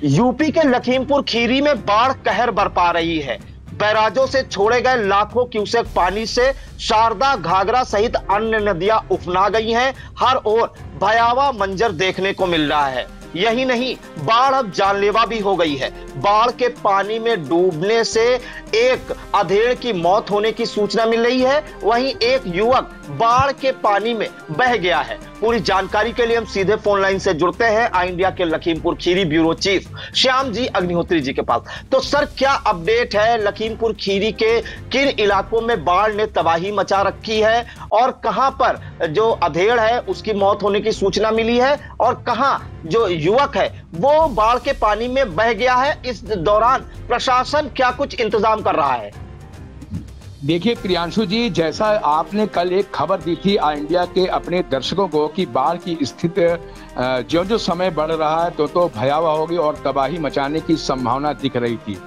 UP के लखीमपुर खीरी में बाढ़ कहर बरपा रही है। बैराजों से छोड़े गए लाखों क्यूसेक पानी से शारदा, घाघरा सहित अन्य नदियां उफना गई हैं। हर ओर भयावह मंजर देखने को मिल रहा है। यही नहीं, बाढ़ अब जानलेवा भी हो गई है। बाढ़ के पानी में डूबने से एक अधेड़ की मौत होने की सूचना मिल रही है, वहीं एक युवक बाढ़ के पानी में बह गया है। पूरी जानकारी के लिए हम सीधे फोन लाइन से जुड़ते हैं आई इंडिया के लखीमपुर खीरी ब्यूरो चीफ श्याम जी अग्निहोत्री जी के पास। तो सर, क्या अपडेट है? लखीमपुर खीरी के किन इलाकों में बाढ़ ने तबाही मचा रखी है और कहां पर जो अधेड़ है उसकी मौत होने की सूचना मिली है और कहां जो युवक है वो बाढ़ के पानी में बह गया है? इस दौरान प्रशासन क्या कुछ इंतजाम कर रहा है? देखिए प्रियांशु जी, जैसा आपने कल एक खबर दी थी आई इंडिया के अपने दर्शकों को कि बाढ़ की स्थिति जो जो समय बढ़ रहा है तो भयावह होगी और तबाही मचाने की संभावना दिख रही थी।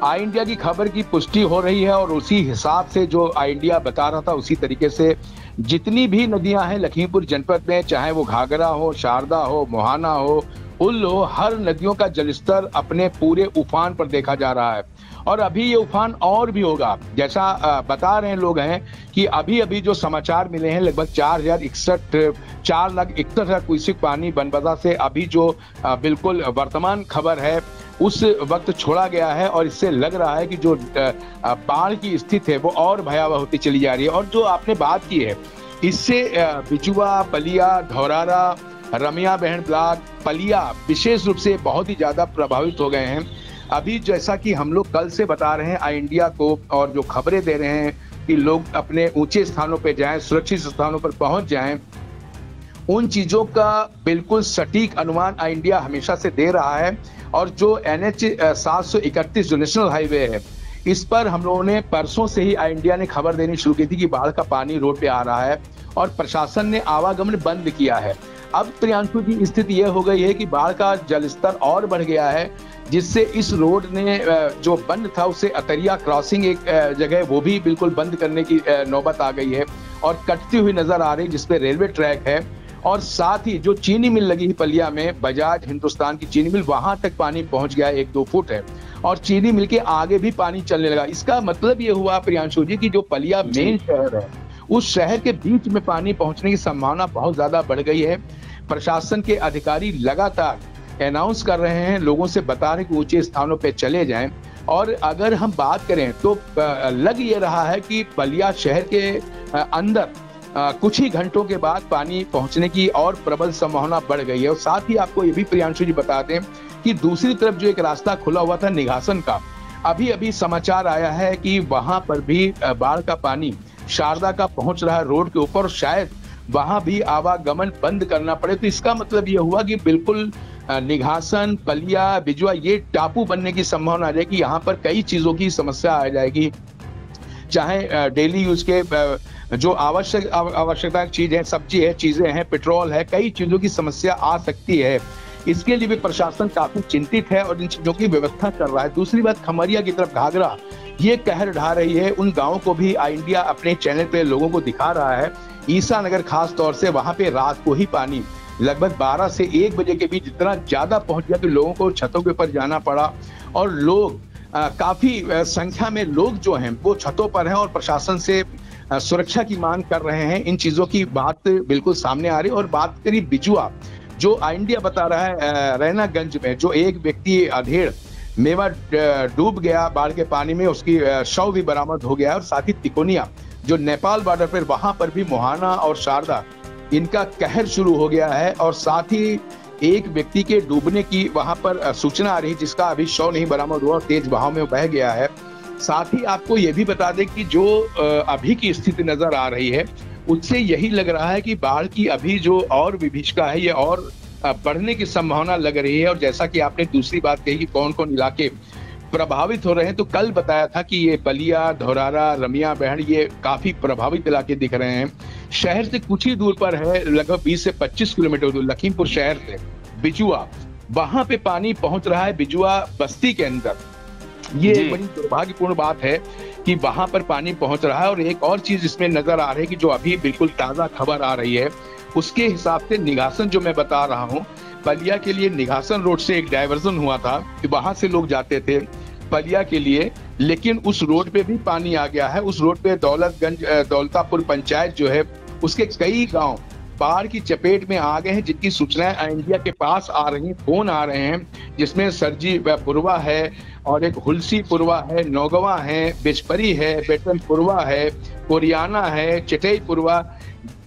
आई इंडिया की खबर की पुष्टि हो रही है और उसी हिसाब से जो आई इंडिया बता रहा था उसी तरीके से जितनी भी नदियां हैं लखीमपुर जनपद में, चाहे वो घाघरा हो, शारदा हो, मोहाना हो, उल्ल हो, हर नदियों का जलस्तर अपने पूरे उफान पर देखा जा रहा है और अभी ये उफान और भी होगा। जैसा बता रहे हैं लोग हैं कि अभी अभी जो समाचार मिले हैं लगभग 4,61,000 क्यूसेक पानी बनबसा से अभी जो बिल्कुल वर्तमान खबर है उस वक्त छोड़ा गया है और इससे लग रहा है कि जो बाढ़ की स्थिति है वो और भयावह होती चली जा रही है। और जो आपने बात की है इससे बिजुआ, बलिया, धौरारा, रमिया बहन ब्लॉक, पलिया विशेष रूप से बहुत ही ज्यादा प्रभावित हो गए हैं। अभी जैसा कि हम लोग कल से बता रहे हैं आई इंडिया को और जो खबरें दे रहे हैं कि लोग अपने ऊंचे स्थानों पर जाएं, सुरक्षित स्थानों पर पहुंच जाएं, उन चीजों का बिल्कुल सटीक अनुमान आई इंडिया हमेशा से दे रहा है। और जो NH 731 जो नेशनल हाईवे है इस पर हम लोगों ने परसों से ही आई इंडिया ने खबर देनी शुरू की थी कि बाढ़ का पानी रोड पे आ रहा है और प्रशासन ने आवागमन बंद किया है। अब प्रियांशु की स्थिति यह हो गई है कि बाढ़ का जलस्तर और बढ़ गया है जिससे इस रोड ने जो बंद था उसे अतरिया क्रॉसिंग एक जगह वो भी बिल्कुल बंद करने की नौबत आ गई है और कटती हुई नजर आ रही जिसपे रेलवे ट्रैक है। और साथ ही जो चीनी मिल लगी है पलिया में, बजाज हिंदुस्तान की चीनी मिल, वहां तक पानी पहुंच गया 1-2 फुट है और चीनी मिल के आगे भी पानी चलने लगा। इसका मतलब ये हुआ प्रियांशु जी की जो पलिया मेन शहर है उस शहर के बीच में पानी पहुंचने की संभावना बहुत ज्यादा बढ़ गई है। प्रशासन के अधिकारी लगातार अनाउंस कर रहे हैं, लोगों से बता रहे हैं कि ऊंचे स्थानों पे चले जाएं। और अगर हम बात करें तो लग ये रहा है कि बलिया शहर के अंदर कुछ ही घंटों के बाद पानी पहुंचने की और प्रबल संभावना बढ़ गई है। और साथ ही आपको ये भी प्रियांशु जी बता दें कि दूसरी तरफ जो एक रास्ता खुला हुआ था निघासन का, अभी अभी समाचार आया है कि वहां पर भी बाढ़ का पानी शारदा का पहुंच रहा है रोड के ऊपर, शायद वहां भी आवागमन बंद करना पड़े। तो इसका मतलब ये हुआ कि बिल्कुल निघासन, पलिया, बिजुआ ये टापू बनने की संभावना आ जाएगी। यहाँ पर कई चीजों की समस्या आ जाएगी, चाहे डेली यूज के जो आवश्यकता चीज है, सब्जी है, चीजें हैं, पेट्रोल है, कई चीजों की समस्या आ सकती है। इसके लिए भी प्रशासन काफी चिंतित है और इन चीजों की व्यवस्था कर रहा है। दूसरी बात, खमरिया की तरफ घाघरा ये कहर ढा रही है, उन गांवों को भी आई इंडिया अपने चैनल पे लोगों को दिखा रहा है। ईसा नगर खास तौर से वहां पे रात को ही पानी लगभग 12 से 1 बजे के बीच इतना ज्यादा पहुंच गया कि लोगों को छतों के ऊपर जाना पड़ा और लोग काफी संख्या में लोग जो हैं वो छतों पर हैं और प्रशासन से सुरक्षा की मांग कर रहे हैं। इन चीजों की बात बिल्कुल सामने आ रही है। और बात करी बिजुआ, जो आई इंडिया बता रहा है रैनागंज में जो एक व्यक्ति अधेड़ मेवा डूब गया बाढ़ के पानी में, उसकी शव भी बरामद हो गया। और साथ ही तिकोनिया जो नेपाल बॉर्डर पर, वहां पर भी मोहाना और शारदा इनका कहर शुरू हो गया है। और साथ ही एक व्यक्ति के डूबने की वहां पर सूचना आ रही जिसका अभी शव नहीं बरामद हुआ और तेज बहाव में बह गया है। साथ ही आपको ये भी बता दें कि जो अभी की स्थिति नजर आ रही है उससे यही लग रहा है कि बाढ़ की अभी जो और विभीषिका है ये और बढ़ने की संभावना लग रही है। और जैसा कि आपने दूसरी बात कही कि कौन कौन इलाके प्रभावित हो रहे हैं, तो कल बताया था कि ये बलिया, धौरारा, रमिया बहन ये काफी प्रभावित इलाके दिख रहे हैं। शहर से कुछ ही दूर पर है, लगभग 20 से 25 किलोमीटर दूर लखीमपुर शहर से बिजुआ, वहां पे पानी पहुंच रहा है बिजुआ बस्ती के अंदर। ये बड़ी दुर्भाग्यपूर्ण बात है कि वहां पर पानी पहुंच रहा है। और एक और चीज इसमें नजर आ रही है कि जो अभी बिल्कुल ताजा खबर आ रही है उसके हिसाब से निगासन जो मैं बता रहा हूँ, पलिया के लिए निगासन रोड से एक डायवर्जन हुआ था, वहां से लोग जाते थे पलिया के लिए, लेकिन उस रोड पे भी पानी आ गया है। उस रोड पे दौलतगंज दौलतापुर पंचायत जो है, उसके कई गांव बाढ़ की चपेट में आ गए हैं, जिनकी सूचनाएं इंडिया के पास आ रही हैं, फोन आ रहे हैं, जिसमें सरजी पुरवा है और एक हुलसी पुरवा है, नौगवा है, बेचपरी है, बेटन पुरवा है, कोरियाना है, चिटई पुरवा,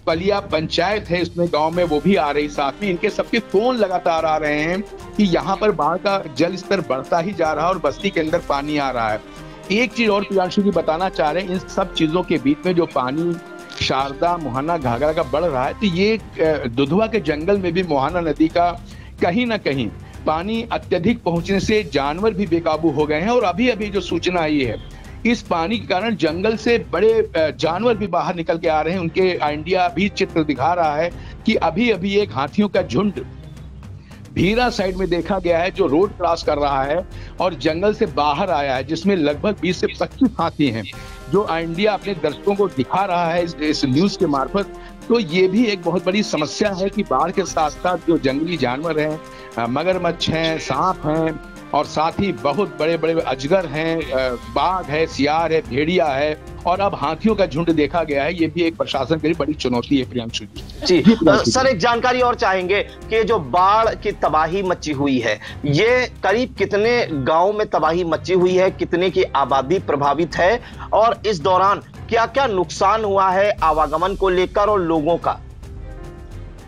पलिया पंचायत है इसमें गांव में, वो भी आ रही साथ में। इनके सबके फोन लगातार आ रहे हैं कि यहाँ पर बाढ़ का जल स्तर बढ़ता ही जा रहा है और बस्ती के अंदर पानी आ रहा है। एक चीज और प्रियांशु जी बताना चाह रहे हैं, इन सब चीजों के बीच में जो पानी शारदा मोहाना घाघरा का बढ़ रहा है, तो ये दुधवा के जंगल में भी मोहाना नदी का कहीं ना कहीं पानी अत्यधिक पहुंचने से जानवर भी बेकाबू हो गए हैं। और अभी अभी जो सूचना आई है, इस पानी के कारण जंगल से बड़े जानवर भी बाहर निकल के आ रहे हैं। उनके इंडिया भी चित्र दिखा रहा है कि अभी अभी एक हाथियों का झुंड भीरा साइड में देखा गया है, जो रोड क्रॉस कर रहा है और जंगल से बाहर आया है, जिसमें लगभग 20 से 25 हाथी हैं, जो इंडिया अपने दर्शकों को दिखा रहा है इस न्यूज के मार्फत। तो ये भी एक बहुत बड़ी समस्या है कि बाढ़ के साथ साथ जो जंगली जानवर हैं, मगरमच्छ हैं, सांप हैं, और साथ ही बहुत बड़े बड़े अजगर हैं, बाघ है, सियार है, भेड़िया है, और अब हाथियों का झुंड देखा गया है। ये भी एक प्रशासन के लिए बड़ी चुनौती है प्रियांशु जी। जी सर, एक जानकारी और चाहेंगे कि जो बाढ़ की तबाही मची हुई है, ये करीब कितने गांव में तबाही मची हुई है, कितने की आबादी प्रभावित है, और इस दौरान क्या क्या नुकसान हुआ है आवागमन को लेकर और लोगों का?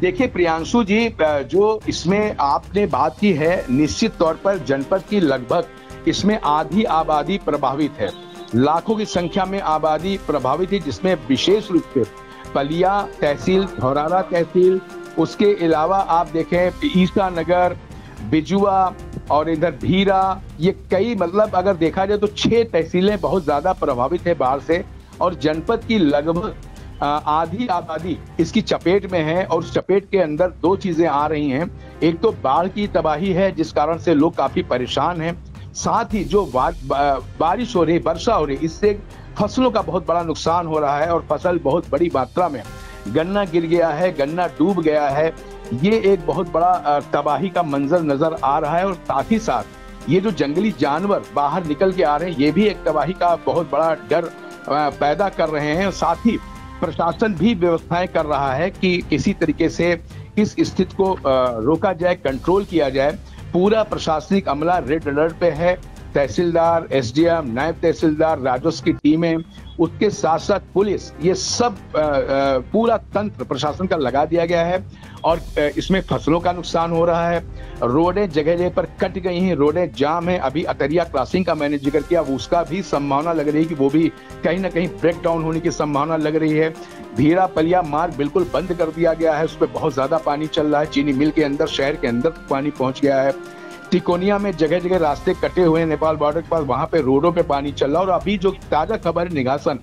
देखिए प्रियांशु जी, जो इसमें आपने बात की है, निश्चित तौर पर जनपद की लगभग इसमें आधी आबादी प्रभावित है, लाखों की संख्या में आबादी प्रभावित है, जिसमें विशेष रूप से पलिया तहसील, धौरारा तहसील, उसके अलावा आप देखें ईसा नगर, बिजुआ और इधर भीरा, ये कई मतलब अगर देखा जाए तो 6 तहसीलें बहुत ज्यादा प्रभावित है बाढ़ से, और जनपद की लगभग आधी आबादी इसकी चपेट में है। और उस चपेट के अंदर 2 चीजें आ रही हैं, एक तो बाढ़ की तबाही है जिस कारण से लोग काफी परेशान हैं, साथ ही जो बारिश हो रही, वर्षा हो रही, इससे फसलों का बहुत बड़ा नुकसान हो रहा है और फसल बहुत बड़ी मात्रा में, गन्ना गिर गया है, गन्ना डूब गया है। ये एक बहुत बड़ा तबाही का मंजर नजर आ रहा है। और साथ ही साथ ये जो जंगली जानवर बाहर निकल के आ रहे हैं, ये भी एक तबाही का बहुत बड़ा डर पैदा कर रहे हैं। साथ ही प्रशासन भी व्यवस्थाएं कर रहा है कि किसी तरीके से इस स्थिति को रोका जाए, कंट्रोल किया जाए। पूरा प्रशासनिक अमला रेड अलर्ट पे है, तहसीलदार, एसडीएम, नायब तहसीलदार, राजस्व की टीमें, उसके साथ साथ पुलिस, ये सब पूरा तंत्र प्रशासन का लगा दिया गया है। और इसमें फसलों का नुकसान हो रहा है, रोडें जगह जगह पर कट गई हैं, रोडें जाम है। अभी अतरिया क्रॉसिंग का मैंने जिक्र किया, उसका भी संभावना लग रही है कि वो भी कहीं ना कहीं ब्रेक डाउन होने की संभावना लग रही है। भीरा पलिया मार्ग बिल्कुल बंद कर दिया गया है, उस पर बहुत ज्यादा पानी चल रहा है, चीनी मिल के अंदर, शहर के अंदर पानी पहुंच गया है। तिकोनिया में जगह जगह रास्ते कटे हुए हैं नेपाल बॉर्डर के पास, वहां पे रोडों पे पानी चल रहा है। और अभी जो ताजा खबर है निगासन,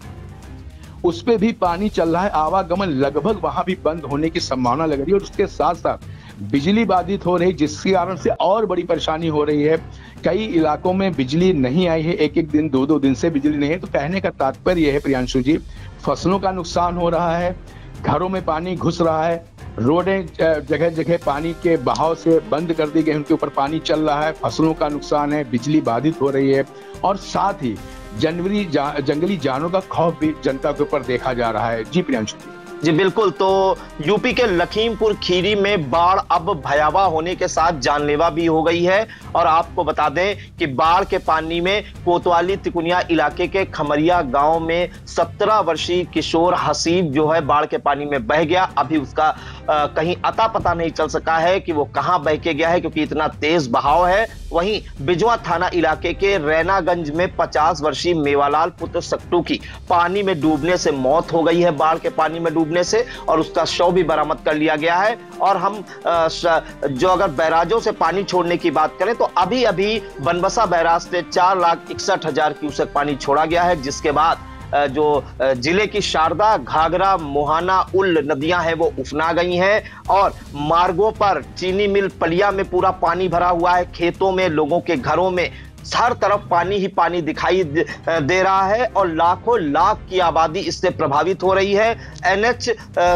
उस पे भी पानी चल रहा है, आवागमन लगभग वहां भी बंद होने की संभावना लग रही है। और उसके साथ साथ बिजली बाधित हो रही, जिसके कारण से और बड़ी परेशानी हो रही है। कई इलाकों में बिजली नहीं आई है, 1-1 दिन 2-2 दिन से बिजली नहीं है। तो कहने का तात्पर्य है प्रियांशु जी, फसलों का नुकसान हो रहा है, घरों में पानी घुस रहा है, रोडें जगह जगह पानी के बहाव से बंद कर दी गई, उनके ऊपर पानी चल रहा है, फसलों का नुकसान है, बिजली बाधित हो रही है। और साथ ही जंगली जानवरों का खौफ भी जनता के ऊपर देखा जा रहा है। जी प्रियांशु जी बिल्कुल। तो यूपी के लखीमपुर खीरी में बाढ़ अब भयावह होने के साथ जानलेवा भी हो गई है। और आपको बता दें कि बाढ़ के पानी में कोतवाली तिकुनिया इलाके के खमरिया गांव में 17 वर्षीय किशोर हसीब जो है बाढ़ के पानी में बह गया। अभी उसका कहीं अता पता नहीं चल सका है कि वो कहां बह के गया है, क्योंकि इतना तेज बहाव है। वहीं बिजवा थाना इलाके के रैनागंज में 50 वर्षीय मेवालाल पुत्र सक्टू की पानी में डूबने से मौत हो गई है, बाढ़ के पानी में डूबने से, और उसका शव भी बरामद कर लिया गया है। और हम जो अगर बैराजों से पानी छोड़ने की बात करें तो अभी अभी बनबसा बैराज से 4,61,000 क्यूसेक पानी छोड़ा गया है, जिसके बाद जो जिले की शारदा, घाघरा, मोहाना, उल नदियां हैं वो उफना गई हैं। और मार्गों पर चीनी मिल पलिया में पूरा पानी भरा हुआ है, खेतों में, लोगों के घरों में हर तरफ पानी ही पानी दिखाई दे रहा है और लाखों लाख की आबादी इससे प्रभावित हो रही है। NH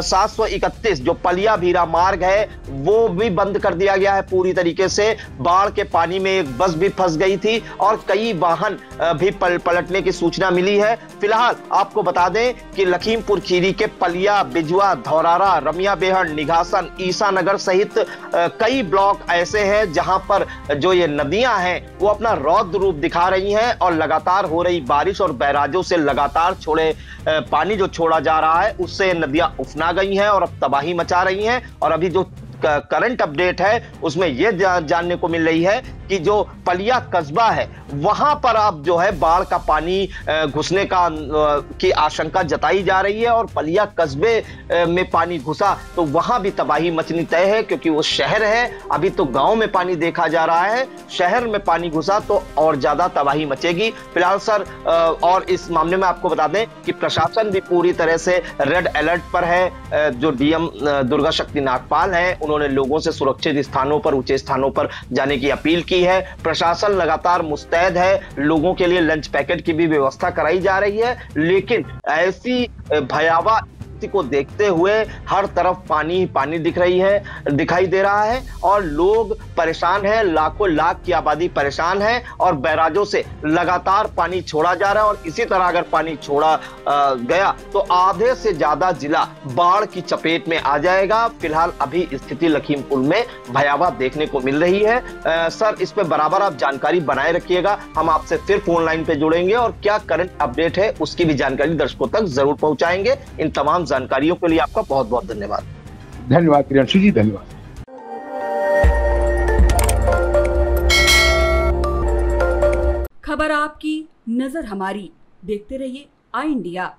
731 जो पलिया भीरा मार्ग है वो भी बंद कर दिया गया है पूरी तरीके से। बाढ़ के पानी में एक बस भी फंस गई थी और कई वाहन भी पलटने की सूचना मिली है। फिलहाल आपको बता दें कि लखीमपुर खीरी के पलिया, बिजुआ, धौरारा, रमिया बेहड़, निघासन, ईसानगर सहित कई ब्लॉक ऐसे हैं जहां पर जो ये नदियां हैं वो अपना रौद्र रूप दिखा रही हैं और लगातार हो रही बारिश और बैराजों से लगातार पानी जो छोड़ा जा रहा है उससे नदियां उफना गई हैं और अब तबाही मचा रही हैं। और अभी जो करंट अपडेट है उसमें यह जानने को मिल रही है कि जो पलिया कस्बा है वहां पर अब जो है बाढ़ का पानी घुसने की आशंका जताई जा रही है और पलिया कस्बे में पानी घुसा तो वहां भी तबाही मचनी तय है क्योंकि वो शहर है। अभी तो गांव में पानी देखा जा रहा है, शहर में पानी घुसा तो और ज्यादा तबाही मचेगी। फिलहाल सर और इस मामले में आपको बता दें कि प्रशासन भी पूरी तरह से रेड अलर्ट पर है। जो डीएम दुर्गा शक्ति नागपाल है उन्होंने लोगों से सुरक्षित स्थानों पर, ऊंचे स्थानों पर जाने की अपील की है। प्रशासन लगातार मुस्तैद है, लोगों के लिए लंच पैकेट की भी व्यवस्था कराई जा रही है, लेकिन ऐसी भयावह को देखते हुए हर तरफ पानी ही पानी दिखाई दे रहा है और लोग परेशान हैं, लाखों लाख की आबादी परेशान है और बैराजों से लगातार पानी छोड़ा जा रहा है। और इसी तरह अगर पानी छोड़ा गया तो आधे से ज्यादा जिला बाढ़ की चपेट में आ जाएगा। फिलहाल अभी स्थिति लखीमपुर में भयावह देखने को मिल रही है। सर इस पे बराबर आप जानकारी बनाए रखिएगा, हम आपसे फिर फोन लाइन पे जुड़ेंगे और क्या करंट अपडेट है उसकी भी जानकारी दर्शकों तक जरूर पहुंचाएंगे। इन तमाम जानकारियों के लिए आपका बहुत बहुत धन्यवाद। धन्यवाद प्रियांशु जी, धन्यवाद। खबर आपकी, नजर हमारी। देखते रहिए आई इंडिया।